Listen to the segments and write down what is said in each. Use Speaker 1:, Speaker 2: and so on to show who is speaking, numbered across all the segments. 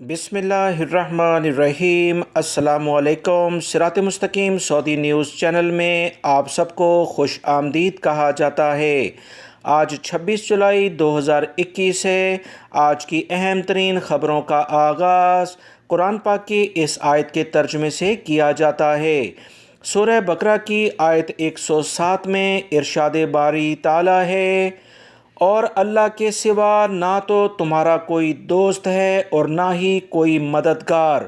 Speaker 1: بسم اللہ الرحمن الرحیم۔ السلام علیکم۔ صراط مستقیم سعودی نیوز چینل میں آپ سب کو خوش آمدید کہا جاتا ہے۔ آج 26 جولائی 2021 ہے۔ آج کی اہم ترین خبروں کا آغاز قرآن پاک کی اس آیت کے ترجمے سے کیا جاتا ہے۔ سورہ بقرہ کی آیت 107 میں ارشاد باری تعالیٰ ہے، اور اللہ کے سوا نہ تو تمہارا کوئی دوست ہے اور نہ ہی کوئی مددگار۔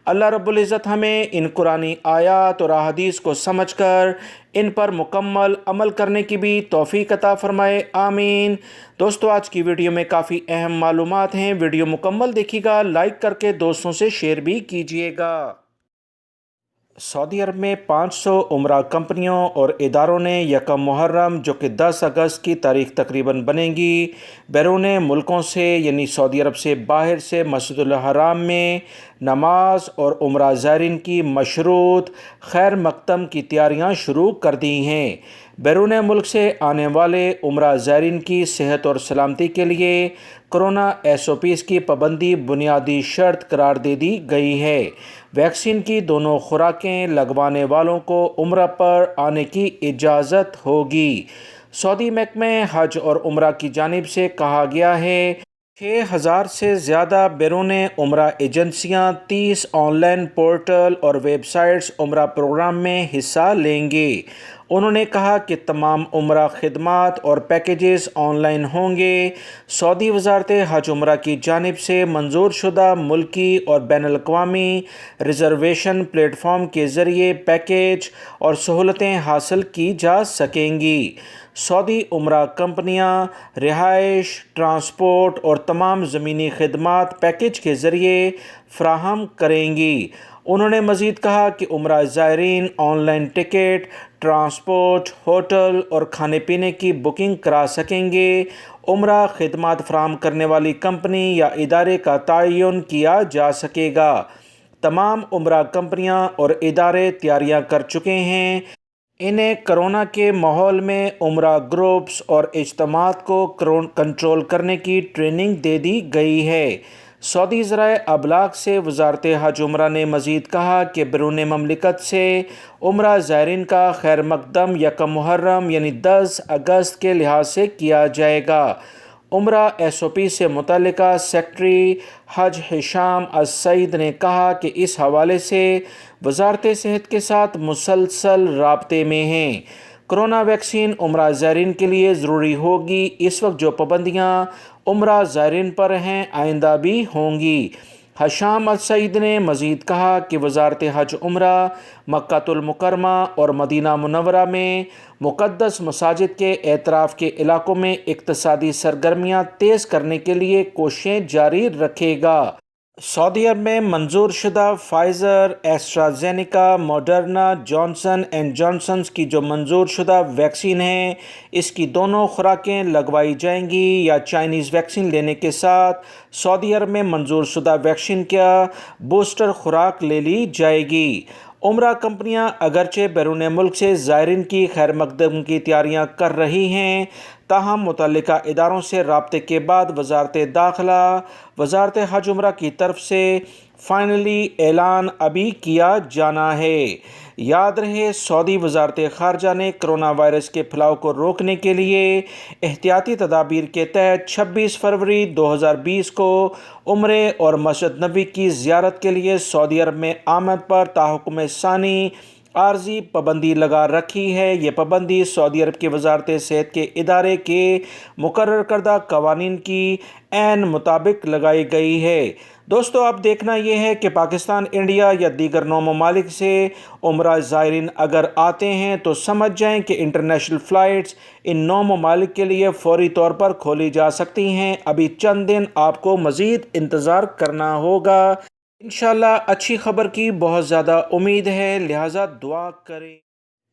Speaker 1: اللہ رب العزت ہمیں ان قرآنی آیات اور احادیث کو سمجھ کر ان پر مکمل عمل کرنے کی بھی توفیق عطا فرمائے، آمین۔ دوستو، آج کی ویڈیو میں کافی اہم معلومات ہیں، ویڈیو مکمل دیکھیے گا، لائک کر کے دوستوں سے شیئر بھی کیجیے گا۔ سعودی عرب میں 500 عمرہ کمپنیوں اور اداروں نے یکم محرم جو کہ 10 اگست کی تاریخ تقریباً بنے گی، بیرون ملکوں سے یعنی سعودی عرب سے باہر سے مسجد الحرام میں نماز اور عمرہ زائرین کی مشروط خیر مقدم کی تیاریاں شروع کر دی ہیں۔ بیرون ملک سے آنے والے عمرہ زائرین کی صحت اور سلامتی کے لیے کرونا SOPs کی پابندی بنیادی شرط قرار دے دی گئی ہے۔ ویکسین کی دونوں خوراکیں لگوانے والوں کو عمرہ پر آنے کی اجازت ہوگی۔ سعودی محکمہ حج اور عمرہ کی جانب سے کہا گیا ہے 6,000 سے زیادہ بیرون عمرہ ایجنسیاں 30 آن لائن پورٹل اور ویب سائٹس عمرہ پروگرام میں حصہ لیں گے۔ انہوں نے کہا کہ تمام عمرہ خدمات اور پیکیجز آن لائن ہوں گے۔ سعودی وزارت حج عمرہ کی جانب سے منظور شدہ ملکی اور بین الاقوامی ریزرویشن پلیٹ فارم کے ذریعے پیکیج اور سہولتیں حاصل کی جا سکیں گی۔ سعودی عمرہ کمپنیاں رہائش، ٹرانسپورٹ اور تمام زمینی خدمات پیکیج کے ذریعے فراہم کریں گی۔ انہوں نے مزید کہا کہ عمرہ زائرین on line ticket, transport, hotel اور کھانے پینے کی بکنگ کرا سکیں گے۔ عمرہ خدمات فراہم کرنے والی کمپنی یا ادارے کا تعین کیا جا سکے گا۔ تمام عمرہ کمپنیاں اور ادارے تیاریاں کر چکے ہیں۔ انہیں کرونا کے ماحول میں عمرہ گروپس اور اجتماعات کو کنٹرول کرنے کی ٹریننگ دے دی گئی ہے۔ سعودی ذرائع ابلاغ سے وزارت حج عمرہ نے مزید کہا کہ بیرون مملکت سے عمرہ زائرین کا خیر مقدم یکم محرم یعنی 10 اگست کے لحاظ سے کیا جائے گا۔ عمرہ SOP سے متعلقہ سیکرٹری حج ہشام السعید نے کہا کہ اس حوالے سے وزارت صحت کے ساتھ مسلسل رابطے میں ہیں۔ کرونا ویکسین عمرہ زائرین کے لیے ضروری ہوگی۔ اس وقت جو پابندیاں عمرہ زائرین پر ہیں آئندہ بھی ہوں گی۔ ہشام السعید نے مزید کہا کہ وزارت حج عمرہ مکہ المکرمہ اور مدینہ منورہ میں مقدس مساجد کے اطراف کے علاقوں میں اقتصادی سرگرمیاں تیز کرنے کے لیے کوششیں جاری رکھے گا۔ سعودی عرب میں منظور شدہ Pfizer, AstraZeneca, موڈرنا، Johnson and Johnson کی جو منظور شدہ ویکسین ہے، اس کی دونوں خوراکیں لگوائی جائیں گی یا چائنیز ویکسین لینے کے ساتھ سعودی عرب میں منظور شدہ ویکسین کا بوسٹر خوراک لے لی جائے گی۔ عمرہ کمپنیاں اگرچہ بیرون ملک سے زائرین کی خیر مقدم کی تیاریاں کر رہی ہیں، تاہم متعلقہ اداروں سے رابطے کے بعد وزارت داخلہ، وزارت حج عمرہ کی طرف سے فائنلی اعلان ابھی کیا جانا ہے۔ یاد رہے، سعودی وزارت خارجہ نے کرونا وائرس کے پھیلاؤ کو روکنے کے لیے احتیاطی تدابیر کے تحت 26 فروری 2020 کو عمرے اور مسجد نبوی کی زیارت کے لیے سعودی عرب میں آمد پر تاحکم ثانی عارضی پابندی لگا رکھی ہے۔ یہ پابندی سعودی عرب کی وزارت صحت کے ادارے کے مقرر کردہ قوانین کی عین مطابق لگائی گئی ہے۔ دوستو، اب دیکھنا یہ ہے کہ پاکستان، انڈیا یا دیگر 9 ممالک سے عمرہ زائرین اگر آتے ہیں تو سمجھ جائیں کہ انٹرنیشنل فلائٹس ان 9 ممالک کے لیے فوری طور پر کھولی جا سکتی ہیں۔ ابھی چند دن آپ کو مزید انتظار کرنا ہوگا۔ انشاءاللہ اچھی خبر کی بہت زیادہ امید ہے، لہٰذا دعا کریں۔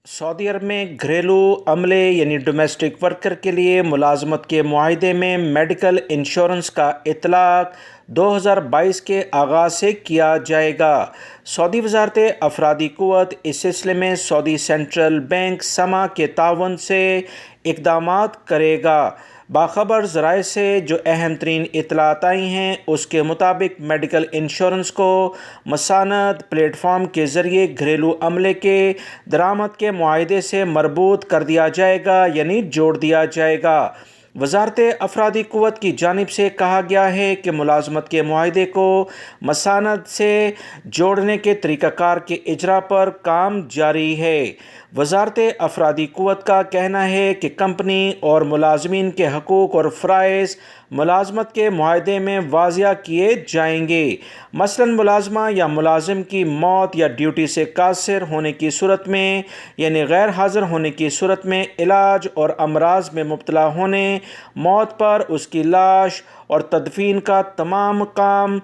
Speaker 1: سعودی عرب میں گھریلو عملے یعنی ڈومیسٹک ورکر کے لیے ملازمت کے معاہدے میں میڈیکل انشورنس کا اطلاق 2022 کے آغاز سے کیا جائے گا۔ سعودی وزارت افرادی قوت اس سلسلے میں سعودی سینٹرل بینک سما کے تعاون سے اقدامات کرے گا۔ باخبر ذرائع سے جو اہم ترین اطلاعات آئی ہیں اس کے مطابق میڈیکل انشورنس کو مساند پلیٹ فارم کے ذریعے گھریلو عملے کے درآمد کے معاہدے سے مربوط کر دیا جائے گا، یعنی جوڑ دیا جائے گا۔ وزارت افرادی قوت کی جانب سے کہا گیا ہے کہ ملازمت کے معاہدے کو مساند سے جوڑنے کے طریقہ کار کے اجرا پر کام جاری ہے۔ وزارت افرادی قوت کا کہنا ہے کہ کمپنی اور ملازمین کے حقوق اور فرائض ملازمت کے معاہدے میں واضح کیے جائیں گے۔ مثلاً ملازمہ یا ملازم کی موت یا ڈیوٹی سے قاصر ہونے کی صورت میں، یعنی غیر حاضر ہونے کی صورت میں، علاج اور امراض میں مبتلا ہونے، موت پر اس کی لاش اور تدفین کا تمام کام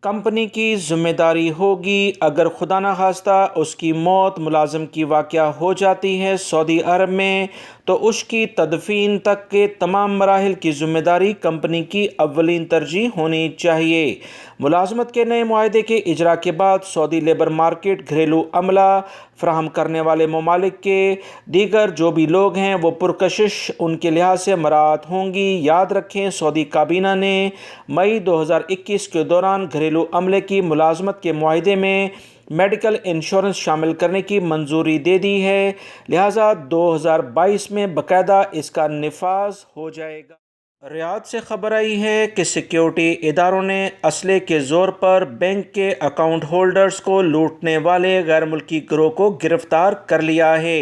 Speaker 1: کمپنی کی ذمہ داری ہوگی۔ اگر خدا نخواستہ اس کی موت ملازم کی واقع ہو جاتی ہے سعودی عرب میں، تو اس کی تدفین تک کے تمام مراحل کی ذمہ داری کمپنی کی اولین ترجیح ہونی چاہیے۔ ملازمت کے نئے معاہدے کے اجرا کے بعد سعودی لیبر مارکیٹ گھریلو عملہ فراہم کرنے والے ممالک کے دیگر جو بھی لوگ ہیں وہ پرکشش ان کے لحاظ سے مراعات ہوں گی۔ یاد رکھیں، سعودی کابینہ نے مئی 2021 کے دوران گھریلو عملے کی ملازمت کے معاہدے میں میڈیکل انشورنس شامل کرنے کی منظوری دے دی ہے، لہٰذا 2022 میں باقاعدہ اس کا نفاذ ہو جائے گا۔ ریاض سے خبر آئی ہے کہ سیکیورٹی اداروں نے اسلحے کے زور پر بینک کے اکاؤنٹ ہولڈرز کو لوٹنے والے غیر ملکی گروہ کو گرفتار کر لیا ہے۔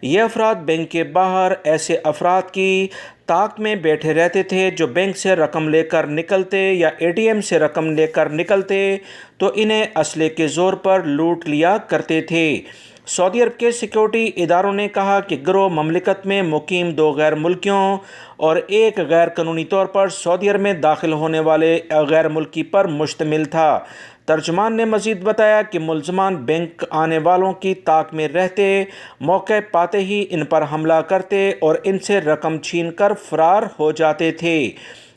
Speaker 1: یہ افراد بینک کے باہر ایسے افراد کی طاق میں بیٹھے رہتے تھے جو بینک سے رقم لے کر نکلتے یا اے ٹی ایم سے رقم لے کر نکلتے تو انہیں اسلحے کے زور پر لوٹ لیا کرتے تھے۔ سعودی عرب کے سیکیورٹی اداروں نے کہا کہ گروہ مملکت میں مقیم 2 غیر ملکیوں اور ایک غیر قانونی طور پر سعودی عرب میں داخل ہونے والے غیر ملکی پر مشتمل تھا۔ ترجمان نے مزید بتایا کہ ملزمان بینک آنے والوں کی طاق میں رہتے، موقع پاتے ہی ان پر حملہ کرتے اور ان سے رقم چھین کر فرار ہو جاتے تھے۔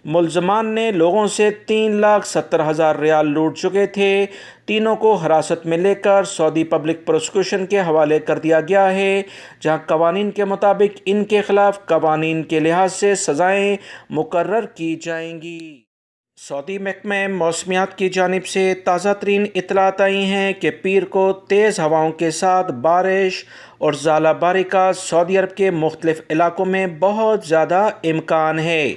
Speaker 1: ملزمان نے لوگوں سے 3,70,000 ریال لوٹ چکے تھے۔ تینوں کو حراست میں لے کر سعودی پبلک پروسیکیوشن کے حوالے کر دیا گیا ہے، جہاں قوانین کے مطابق ان کے خلاف قوانین کے لحاظ سے سزائیں مقرر کی جائیں گی۔ سعودی محکمہ موسمیات کی جانب سے تازہ ترین اطلاعات آئی ہیں کہ پیر کو تیز ہواؤں کے ساتھ بارش اور ژالہ باری کا سعودی عرب کے مختلف علاقوں میں بہت زیادہ امکان ہے۔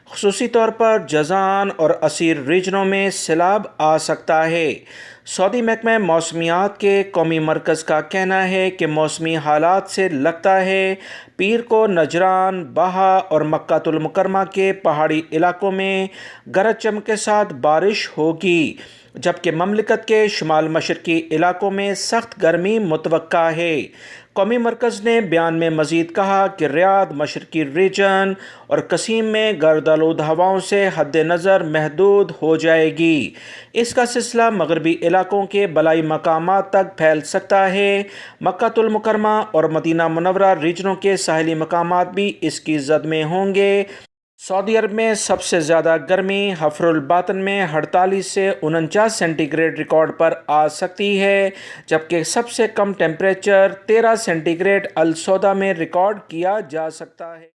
Speaker 1: خصوصی طور پر جازان اور عسیر ریجنوں میں سیلاب آ سکتا ہے۔ سعودی محکمہ موسمیات کے قومی مرکز کا کہنا ہے کہ موسمی حالات سے لگتا ہے پیر کو نجران، بہا اور مکہ المکرمہ کے پہاڑی علاقوں میں گرج چمک کے ساتھ بارش ہوگی، جبکہ مملکت کے شمال مشرقی علاقوں میں سخت گرمی متوقع ہے۔ قومی مرکز نے بیان میں مزید کہا کہ ریاض مشرقی ریجن اور قصیم میں گرد آلود ہواؤں سے حد نظر محدود ہو جائے گی۔ اس کا سلسلہ مغربی علاقوں کے بالائی مقامات تک پھیل سکتا ہے۔ مکہ المکرمہ اور مدینہ منورہ ریجنوں کے ساحلی مقامات بھی اس کی زد میں ہوں گے۔ سعودی عرب میں سب سے زیادہ گرمی حفر الباطن میں 48 سے 49 سینٹی گریڈ ریکارڈ پر آ سکتی ہے، جبکہ سب سے کم ٹیمپریچر 13 سینٹی گریڈ السودہ میں ریکارڈ کیا جا سکتا ہے۔